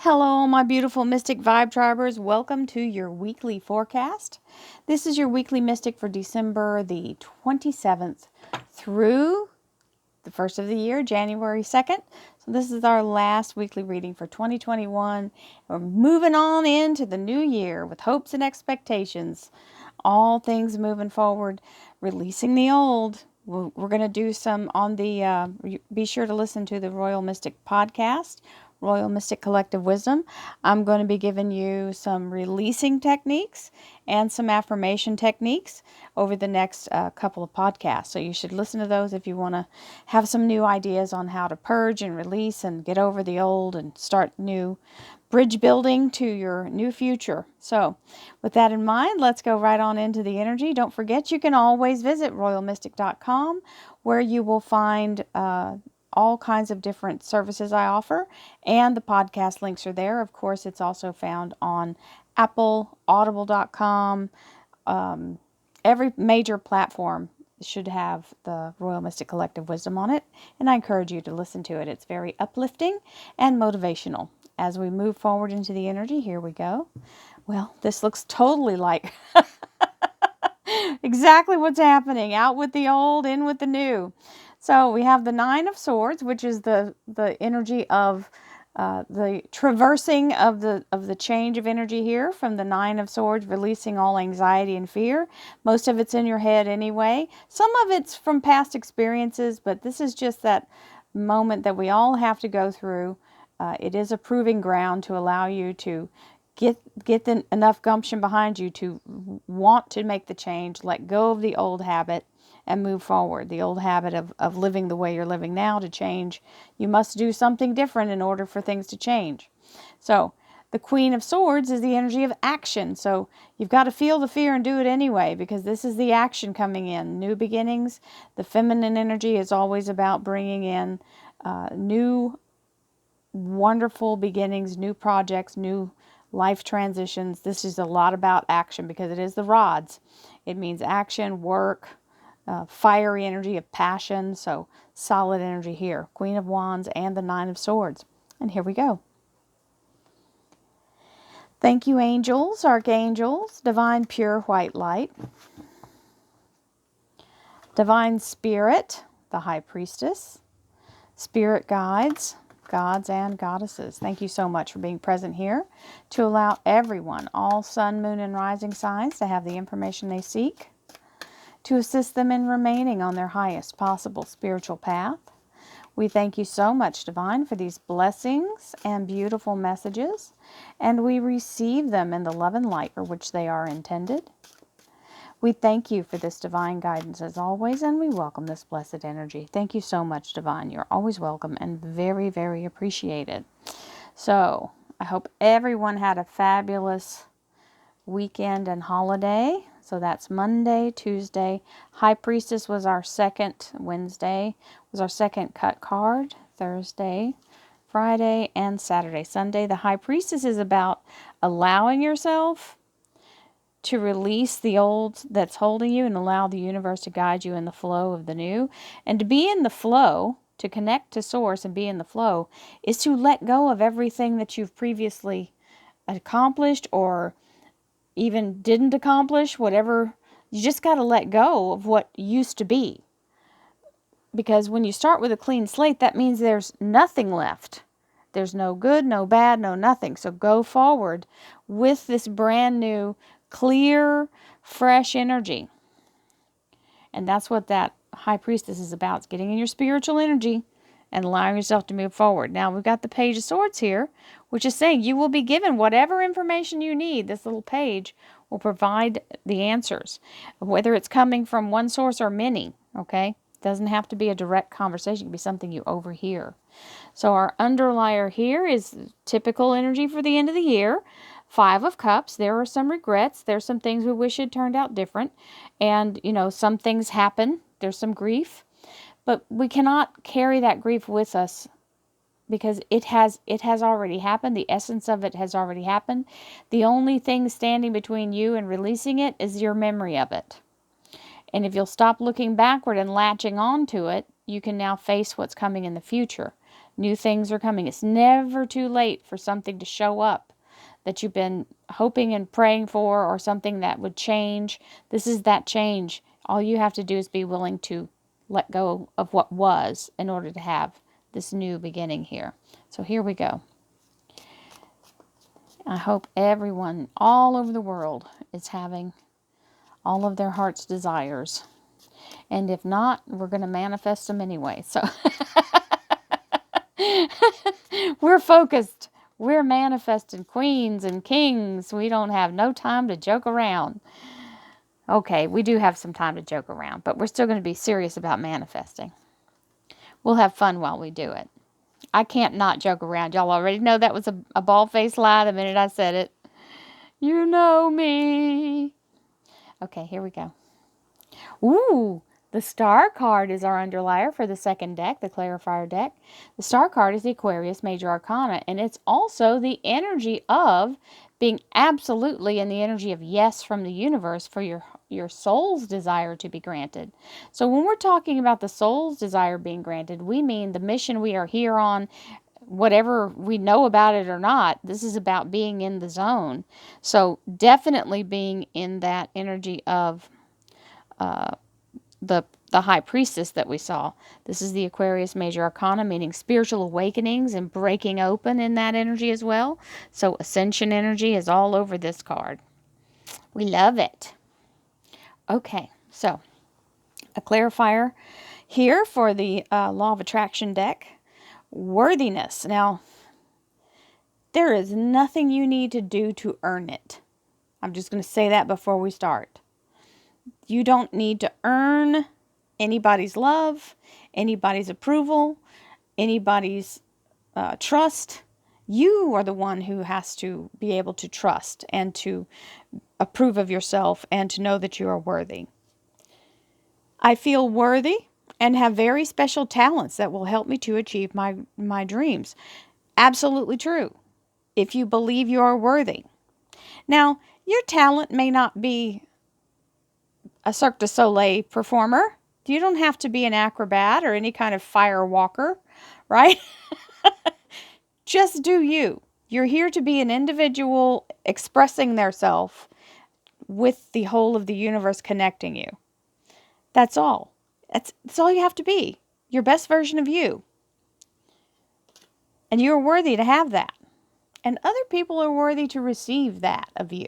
Hello, my beautiful Mystic Vibe Tribers. Welcome to your weekly forecast. This is your weekly Mystic for December the 27th through the first of the year, January 2nd. So this is our last weekly reading for 2021. We're moving on into the new year with hopes and expectations. All things moving forward, releasing the old. We're going to do some on the, be sure to listen to the Royal Mystic podcast, Royal Mystic Collective Wisdom. I'm going to be giving you some releasing techniques and some affirmation techniques over the next couple of podcasts. So you should listen to those if you want to have some new ideas on how to purge and release and get over the old and start new bridge building to your new future. So with that in mind, let's go right on into the energy. Don't forget, you can always visit royalmystic.com where you will find all kinds of different services I offer, and the podcast links are there. Of course, it's also found on Apple, audible.com, every major platform should have the Royal Mystic Collective Wisdom on it, and I encourage you to listen to it. It's very uplifting and motivational. As we move forward into the energy, here we go. Well, this looks totally like exactly what's happening. Out with the old, in with the new. So we have the Nine of Swords, which is the energy of the traversing of the change of energy here from the Nine of Swords, releasing all anxiety and fear. Most of it's in your head anyway. Some of it's from past experiences, but this is just that moment that we all have to go through. It is a proving ground to allow you to get enough gumption behind you to want to make the change, let go of the old habit, and move forward. The old habit of living the way you're living now to change. You must do something different in order for things to change. So the Queen of Swords is the energy of action. So you've got to feel the fear and do it anyway, because this is the action coming in. New beginnings. The feminine energy is always about bringing in new wonderful beginnings, new projects, new life transitions. This is a lot about action because it is the rods. It means action, work, fiery energy of passion. So solid energy here. Queen of Wands and the Nine of Swords. And here we go. Thank you, angels, archangels, divine pure white light, divine spirit, the high priestess, spirit guides, gods and goddesses. Thank you so much for being present here to allow everyone, all sun, moon, and rising signs, to have the information they seek, to assist them in remaining on their highest possible spiritual path. We thank you so much, Divine, for these blessings and beautiful messages, and we receive them in the love and light for which they are intended. We thank you for this divine guidance as always, and we welcome this blessed energy. Thank you so much, Divine. You're always welcome and very, very appreciated. So, I hope everyone had a fabulous weekend and holiday. So that's Monday, Tuesday. High Priestess was our second. Wednesday was our second cut card. Thursday, Friday, and Saturday. Sunday, the High Priestess is about allowing yourself to release the old that's holding you and allow the universe to guide you in the flow of the new. And to be in the flow, to connect to Source and be in the flow, is to let go of everything that you've previously accomplished or even didn't accomplish, whatever. You just got to let go of what used to be. Because when you start with a clean slate, that means there's nothing left. There's no good, no bad, no nothing. So go forward with this brand new, clear, fresh energy. And that's what that High Priestess is about. It's getting in your spiritual energy and allowing yourself to move forward. Now, we've got the Page of Swords here, which is saying you will be given whatever information you need. This little page will provide the answers, whether it's coming from one source or many, okay? It doesn't have to be a direct conversation. It can be something you overhear. So our underlier here is typical energy for the end of the year. Five of Cups. There are some regrets. There's some things we wish had turned out different. And, you know, some things happen. There's some grief. But we cannot carry that grief with us because it has already happened. The essence of it has already happened. The only thing standing between you and releasing it is your memory of it. And if you'll stop looking backward and latching on to it, you can now face what's coming in the future. New things are coming. It's never too late for something to show up that you've been hoping and praying for, or something that would change. This is that change. All you have to do is be willing to let go of what was in order to have this new beginning here. So here we go. I hope everyone all over the world is having all of their heart's desires. And if not, we're going to manifest them anyway. So we're focused. We're manifesting queens and kings. We don't have no time to joke around. Okay, we do have some time to joke around, but we're still going to be serious about manifesting. We'll have fun while we do it. I can't not joke around. Y'all already know that was a bald-faced lie the minute I said it. You know me. Okay, here we go. Ooh, the star card is our underlier for the second deck, the clarifier deck. The star card is the Aquarius Major Arcana, and it's also the energy of being absolutely in the energy of yes from the universe for your soul's desire to be granted. So when we're talking about the soul's desire being granted, we mean the mission we are here on, whatever we know about it or not. This is about being in the zone. So definitely being in that energy of the High Priestess that we saw. This is the Aquarius Major Arcana, meaning spiritual awakenings and breaking open in that energy as well. So ascension energy is all over this card. We love it. Okay, so a clarifier here for the Law of Attraction deck. Worthiness. Now, there is nothing you need to do to earn it. I'm just going to say that before we start. You don't need to earn anybody's love, anybody's approval, anybody's trust. You are the one who has to be able to trust and to approve of yourself and to know that you are worthy. I feel worthy and have very special talents that will help me to achieve my dreams. Absolutely true. If you believe you are worthy. Now, your talent may not be a Cirque du Soleil performer. You don't have to be an acrobat or any kind of fire walker, right? Just do you. You're here to be an individual expressing their self with the whole of the universe connecting you. That's all. That's all you have to be. Your best version of you. And you're worthy to have that. And other people are worthy to receive that of you.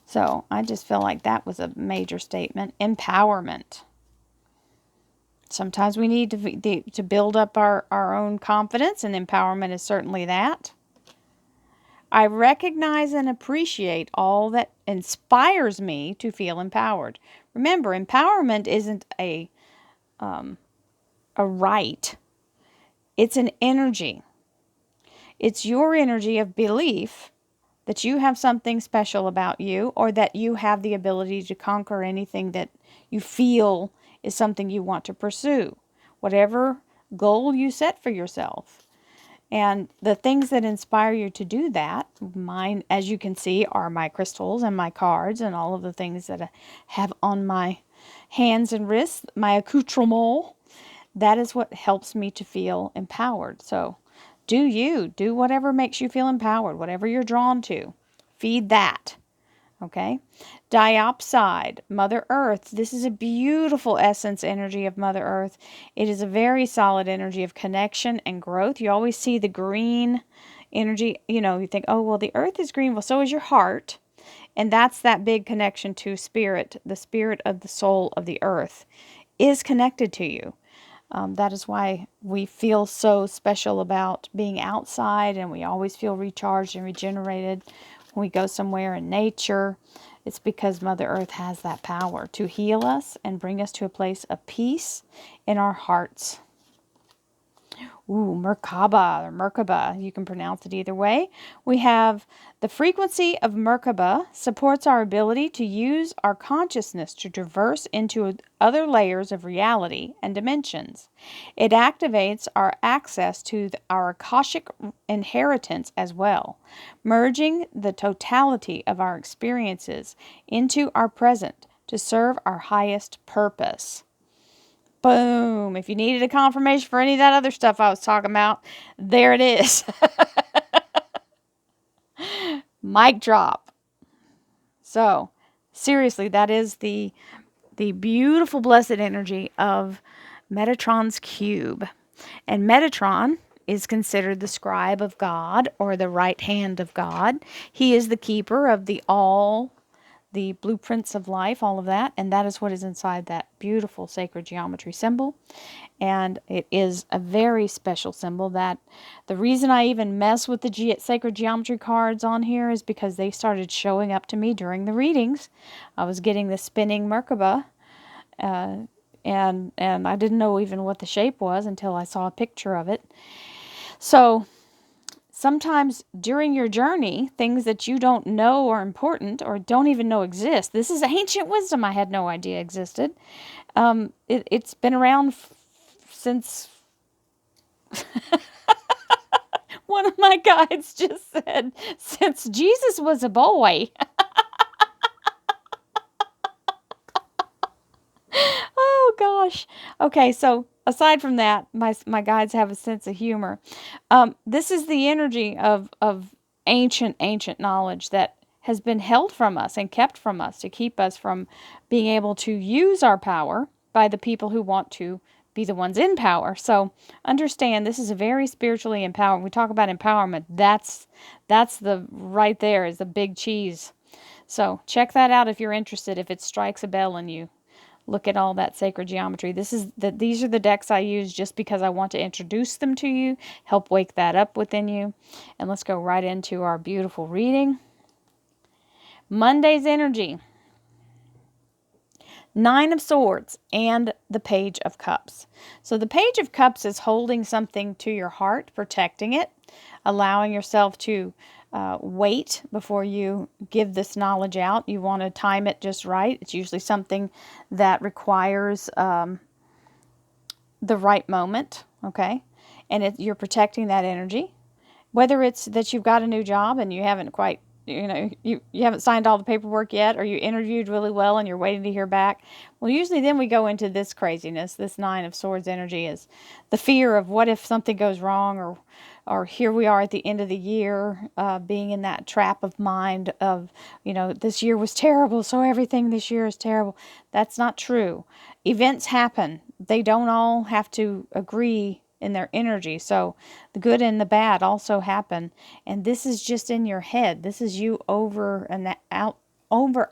So I just feel like that was a major statement. Empowerment. Sometimes we need to build up our own confidence, and empowerment is certainly that. I recognize and appreciate all that inspires me to feel empowered. Remember, empowerment isn't a right. It's an energy. It's your energy of belief that you have something special about you, or that you have the ability to conquer anything that you feel is something you want to pursue. Whatever goal you set for yourself. And the things that inspire you to do that, mine, as you can see, are my crystals and my cards and all of the things that I have on my hands and wrists, my accoutrement. That is what helps me to feel empowered. So do you. Do whatever makes you feel empowered, whatever you're drawn to. Feed that. Okay? Diopside, Mother Earth. This is a beautiful essence energy of Mother Earth. It is a very solid energy of connection and growth. You always see the green energy. You know, you think, oh, well, the earth is green. Well, so is your heart. And that's that big connection to spirit. The spirit of the soul of the earth is connected to you. That is why we feel so special about being outside, and we always feel recharged and regenerated when we go somewhere in nature. It's because Mother Earth has that power to heal us and bring us to a place of peace in our hearts. Ooh, Merkaba, or Merkaba, you can pronounce it either way. We have the frequency of Merkaba supports our ability to use our consciousness to traverse into other layers of reality and dimensions. It activates our access to our Akashic inheritance as well, merging the totality of our experiences into our present to serve our highest purpose. Boom. If you needed a confirmation for any of that other stuff I was talking about, there it is. Mic drop. So, seriously, that is the beautiful blessed energy of Metatron's cube. And Metatron is considered the scribe of God, or the right hand of God. He is the keeper of the blueprints of life, all of that, and that is what is inside that beautiful sacred geometry symbol. And it is a very special symbol. That the reason I even mess with the sacred geometry cards on here is because they started showing up to me during the readings. I was getting the spinning Merkaba, and I didn't know even what the shape was until I saw a picture of it. So sometimes during your journey, things that you don't know are important or don't even know exist. This is ancient wisdom I had no idea existed. It's been around since one of my guides just said, since Jesus was a boy. Oh gosh. Okay, so aside from that, my guides have a sense of humor. This is the energy of ancient knowledge that has been held from us and kept from us to keep us from being able to use our power by the people who want to be the ones in power. So understand, this is a very spiritually empowering. We talk about empowerment. That's the right there is the big cheese. So check that out if you're interested, if it strikes a bell in you. Look at all that sacred geometry. These are the decks I use just because I want to introduce them to you, help wake that up within you. And let's go right into our beautiful reading. Monday's energy. 9 of Swords and the Page of Cups. So the Page of Cups is holding something to your heart, protecting it, allowing yourself to wait before you give this knowledge out. You want to time it just right. It's usually something that requires the right moment, okay? And you're protecting that energy. Whether it's that you've got a new job and you haven't quite, you haven't signed all the paperwork yet, or you interviewed really well and you're waiting to hear back. Well, usually then we go into this craziness. This 9 of Swords energy is the fear of what if something goes wrong, or here we are at the end of the year, being in that trap of mind of, this year was terrible, so everything this year is terrible. That's not true. Events happen. They don't all have to agree in their energy. So the good and the bad also happen. And this is just in your head. This is you over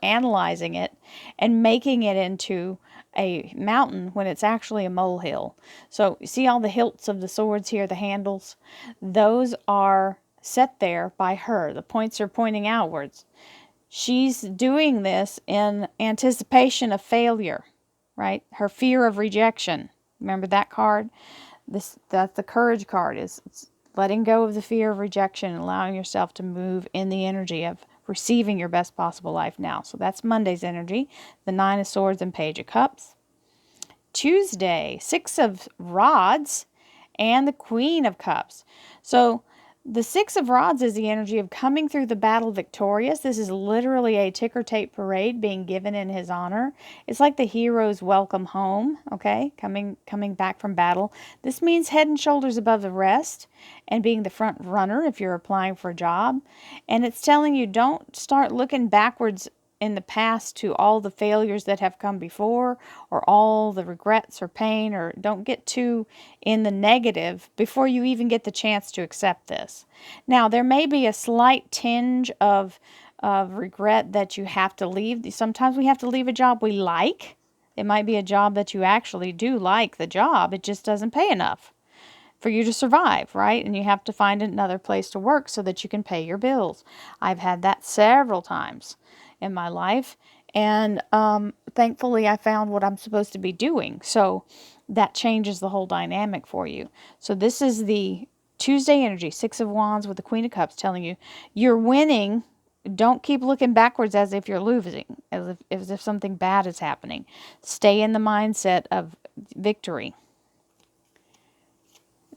analyzing it and making it into a mountain when it's actually a molehill. So you see all the hilts of the swords here, the handles? Those are set there by her. The points are pointing outwards. She's doing this in anticipation of failure, right? Her fear of rejection. Remember that card? That's the courage card. It's letting go of the fear of rejection and allowing yourself to move in the energy of receiving your best possible life now. So that's Monday's energy, the 9 of Swords and Page of Cups. Tuesday, 6 of Rods and the Queen of Cups. So the 6 of Rods is the energy of coming through the battle victorious. This is literally a ticker tape parade being given in his honor. It's like the hero's welcome home, okay? Coming back from battle. This means head and shoulders above the rest and being the front runner if you're applying for a job. And it's telling you, don't start looking backwards in the past to all the failures that have come before, or all the regrets or pain, or don't get too in the negative before you even get the chance to accept this. Now, there may be a slight tinge of regret that you have to leave. Sometimes we have to leave a job we like. It might be a job that you actually do like the job. It just doesn't pay enough for you to survive, right? And you have to find another place to work so that you can pay your bills. I've had that several times in my life, and thankfully I found what I'm supposed to be doing. So that changes the whole dynamic for you. So this is the Tuesday energy, 6 of Wands with the Queen of Cups, telling you you're winning. Don't keep looking backwards as if you're losing, as if something bad is happening. Stay in the mindset of victory.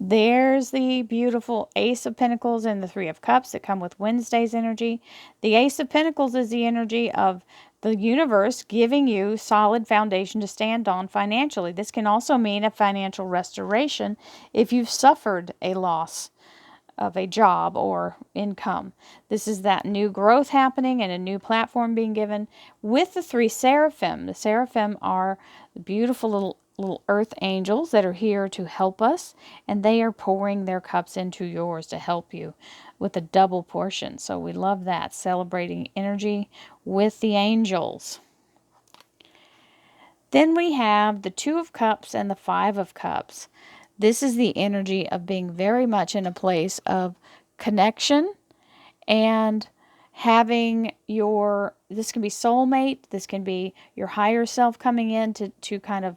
There's the beautiful Ace of Pentacles and the 3 of Cups that come with Wednesday's energy. The Ace of Pentacles is the energy of the universe giving you solid foundation to stand on financially. This can also mean a financial restoration if you've suffered a loss of a job or income. This is that new growth happening and a new platform being given with the 3 seraphim. The seraphim are beautiful little earth angels that are here to help us, and they are pouring their cups into yours to help you with a double portion. So we love that, celebrating energy with the angels. Then we have the 2 of Cups and the 5 of Cups. This is the energy of being very much in a place of connection and having your, this can be soulmate, this can be your higher self coming in to kind of,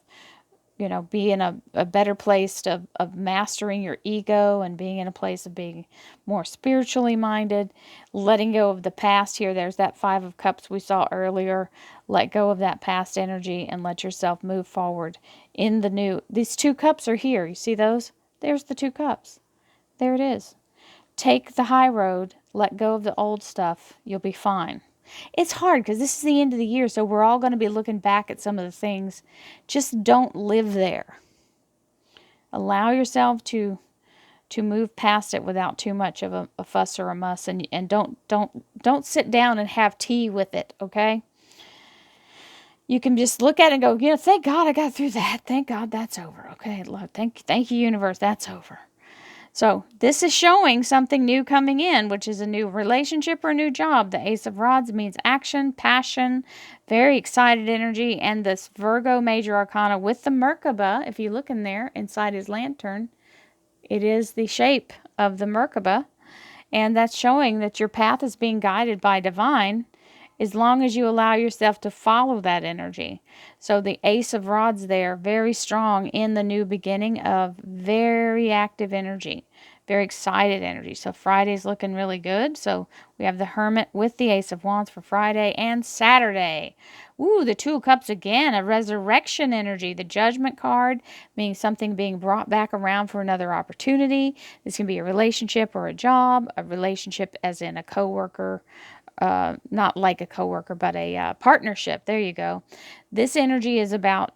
you know, be in a better place of mastering your ego and being in a place of being more spiritually minded, letting go of the past here. There's that 5 of Cups we saw earlier. Let go of that past energy and let yourself move forward in the new. These 2 cups are here. You see those? There's the 2 cups. There it is. Take the high road. Let go of the old stuff. You'll be fine. It's hard because this is the end of the year, so we're all going to be looking back at some of the things. Just don't live there. Allow yourself to move past it without too much of a fuss or a muss, and don't sit down and have tea with it, okay? You can just look at it and go, you know, thank God I got through that. Thank God that's over. Okay, Lord, thank you, universe, that's over. So this is showing something new coming in, which is a new relationship or a new job. The Ace of Rods means action, passion, very excited energy. And this Virgo major arcana with the Merkaba, if you look in there inside his lantern, it is the shape of the Merkaba. And that's showing that your path is being guided by divine as long as you allow yourself to follow that energy. So the Ace of Rods there, very strong in the new beginning of very active energy, very excited energy. So Friday's looking really good. So we have the Hermit with the Ace of Wands for Friday and Saturday. Ooh, the 2 of Cups again, a resurrection energy. The Judgment card meaning something being brought back around for another opportunity. This can be a relationship or a job, a relationship as in a coworker, not like a coworker, but a partnership. There you go. This energy is about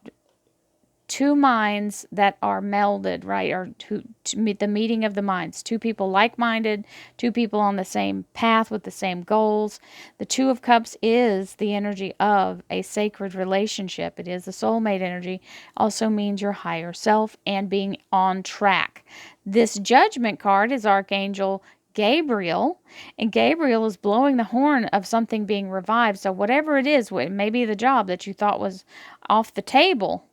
2 minds that are melded, right? Or to meet the meeting of the minds. 2 people like-minded, 2 people on the same path with the same goals. The 2 of Cups is the energy of a sacred relationship. It is the soulmate energy. Also means your higher self and being on track. This Judgment card is Archangel Gabriel, and Gabriel is blowing the horn of something being revived. So whatever it is, maybe the job that you thought was off the table,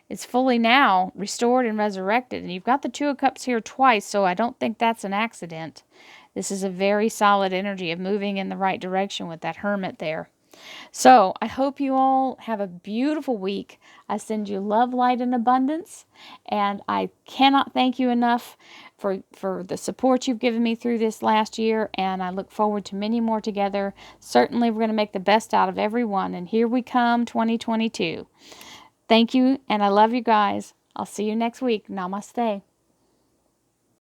it's fully now restored and resurrected. And you've got the 2 of Cups here twice, so I don't think that's an accident. This is a very solid energy of moving in the right direction with that Hermit there. So I hope you all have a beautiful week. I send you love, light, and abundance. And I cannot thank you enough for the support you've given me through this last year. And I look forward to many more together. Certainly we're going to make the best out of everyone. And here we come, 2022. Thank you, and I love you guys. I'll see you next week. Namaste.